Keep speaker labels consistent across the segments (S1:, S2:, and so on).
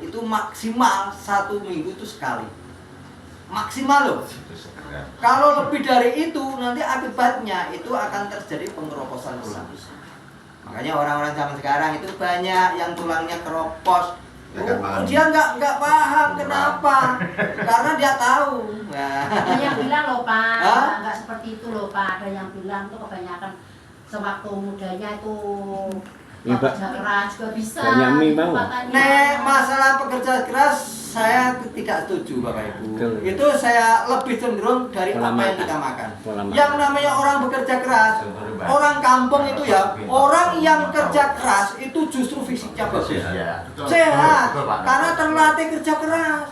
S1: Itu maksimal 1 minggu itu sekali, maksimal loh. Kalau lebih dari itu nanti akibatnya itu akan terjadi pengeroposan tulang. Makanya orang-orang zaman sekarang itu banyak yang tulangnya keropos. Dia nggak paham kenapa, karena dia tahu.
S2: Ada yang bilang loh Pak, nggak seperti itu loh Pak. Ada yang bilang tuh kebanyakan sewaktu mudanya itu pekerja keras juga bisa.
S1: Nek masalah pekerja keras saya tidak setuju Bapak Ibu. Itu saya lebih cenderung dari apa yang kita makan. Yang namanya orang bekerja keras, orang kampung itu ya, orang yang kerja keras itu justru fisiknya bagus, sehat, karena terlatih kerja keras.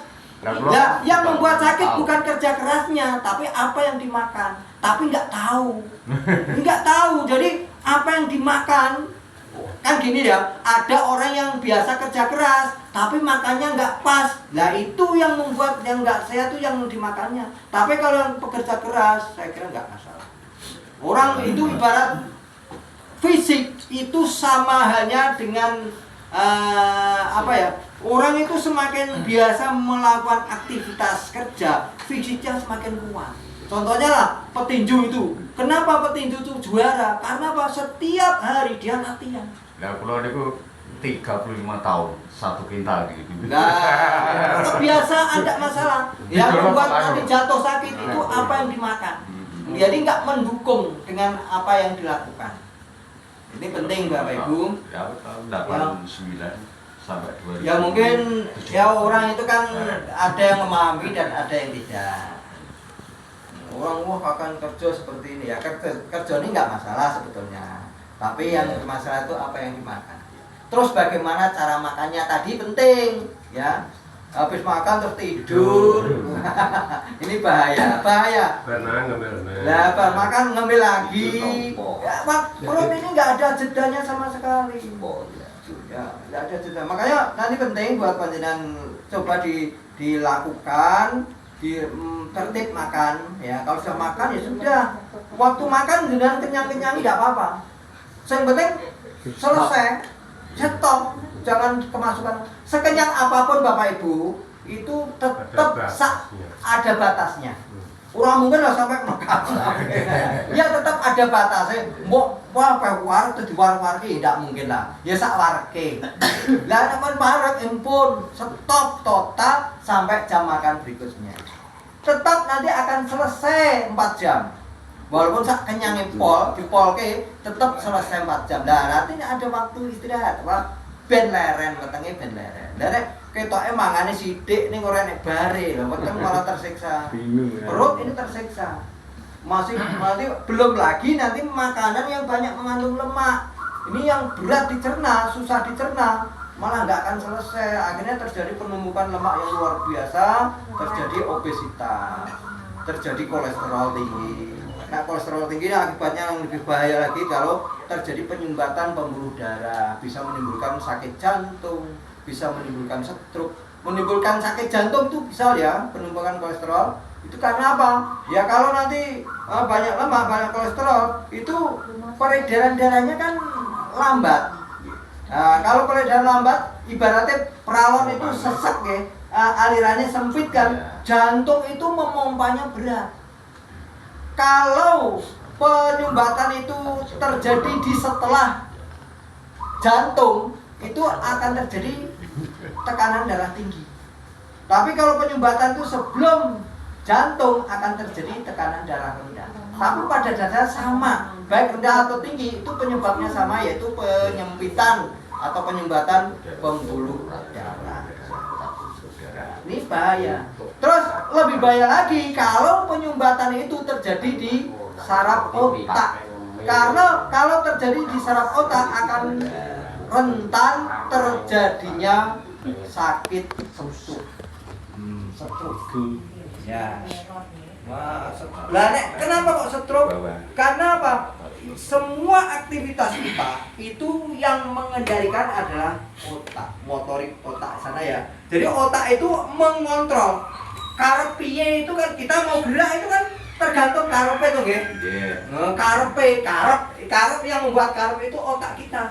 S1: Ya, yang membuat sakit bukan kerja kerasnya, tapi apa yang dimakan. Tapi nggak tahu, nggak tahu. Jadi apa yang dimakan. Kan gini ya, ada orang yang biasa kerja keras tapi makannya nggak pas. Nah itu yang membuat yang nggak sehat tuh yang dimakannya. Tapi kalau yang pekerja keras saya kira nggak masalah. Orang itu ibarat fisik itu sama halnya dengan apa ya, orang itu semakin biasa melakukan aktivitas kerja, fisiknya semakin kuat. Contohnya lah petinju itu. Kenapa petinju itu juara? Karena apa? Setiap hari dia latihan.
S3: Nah, kalau itu 35 tahun satu kintal gitu.
S1: Nah, kebiasaan tidak masalah. Yang membuat nanti jatuh sakit itu apa yang dimakan. Jadi nggak mendukung dengan apa yang dilakukan. Ini penting Bapak Ibu.
S3: Ya, tahun 89 sampai 2000.
S1: Ya mungkin ya orang itu kan ada yang memahami dan ada yang tidak. Orang akan kerja seperti ini ya, kerja ini nggak masalah sebetulnya, tapi yang masalah itu apa yang dimakan. Terus bagaimana cara makannya tadi penting ya, habis makan terus tidur. Ini bahaya. Nah, makan ngemil lagi ya, perut ini nggak ada jedanya sama sekali ya, nggak ada jeda. Makanya nanti penting buat panjenengan coba dilakukan di tertib makan ya. Kalau sudah makan ya sudah, waktu makan dengan kenyang-kenyang tidak apa-apa. Yang penting selesai, stop, jangan kemasukan. Sekenyang apapun Bapak Ibu itu tetap ada batasnya. Orang mungkin lah sampai makan ya tetap ada batasnya. Mau war itu di war tidak mungkin lah. Ya sak warke. Lah teman bareng impun stop total sampai jam makan berikutnya. Tetap nanti akan selesai 4 jam. Walaupun sak kenyang dipolke tetap selesai 4 jam. Nah, nanti ada waktu istirahat. Ben leren wetenge ben leren. Lah ketoke mangane sithik ning ora nek bare lho, weteng malah tersiksa. Perut ini tersiksa. Masih belum lagi nanti makanan yang banyak mengandung lemak. Ini yang berat dicerna, susah dicerna, malah nggak akan selesai. Akhirnya terjadi penumpukan lemak yang luar biasa, terjadi obesitas, terjadi kolesterol tinggi. Nah, kolesterol tinggi akibatnya yang lebih bahaya lagi kalau terjadi penyumbatan pembuluh darah, bisa menimbulkan sakit jantung, bisa menimbulkan stroke. Menimbulkan sakit jantung itu bisa ya, penumpukan kolesterol. Itu karena apa? Ya kalau nanti banyak lemak, banyak kolesterol, itu peredaran darahnya kan lambat. Nah, kalau peredaran lambat, ibaratnya peralon itu sesek ya, alirannya sempit kan, jantung itu memompanya berat. Kalau penyumbatan itu terjadi di setelah jantung, itu akan terjadi tekanan darah tinggi. Tapi kalau penyumbatan itu sebelum jantung akan terjadi tekanan darah rendah. Tapi pada dasarnya sama, baik rendah atau tinggi itu penyebabnya sama, yaitu penyempitan atau penyumbatan pembuluh darah. Ini bahaya. Terus lebih bahaya lagi kalau penyumbatan itu terjadi di saraf otak. Karena kalau terjadi di saraf otak akan rentan terjadinya sakit stroke. Ya. Wah, kenapa kok stroke? Karena apa? Semua aktivitas kita itu yang mengendalikan adalah otak, motorik otak sana ya. Jadi otak itu mengontrol. Karep piye itu kan kita mau gerak itu kan tergantung karepe tuh nggih. Nggih. Karep yang membuat karep itu otak kita.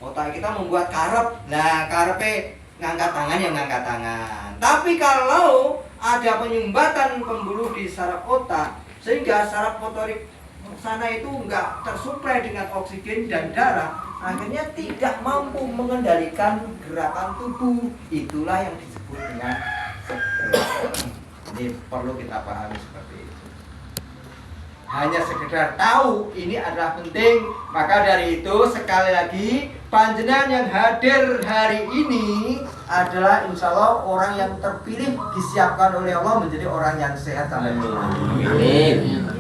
S1: Otak kita membuat karep. Nah, karepe ngangkat tangan ya ngangkat tangan. Tapi kalau ada penyumbatan pembuluh di saraf otak sehingga saraf motorik sana itu enggak tersuplai dengan oksigen dan darah, akhirnya tidak mampu mengendalikan gerakan tubuh. Itulah yang disebut dengan stroke. Ini perlu kita pahami seperti itu. Hanya sekedar tahu ini adalah penting. Maka dari itu sekali lagi panjenengan yang hadir hari ini adalah insya Allah orang yang terpilih, disiapkan oleh Allah menjadi orang yang sehat sampai.
S4: Amin.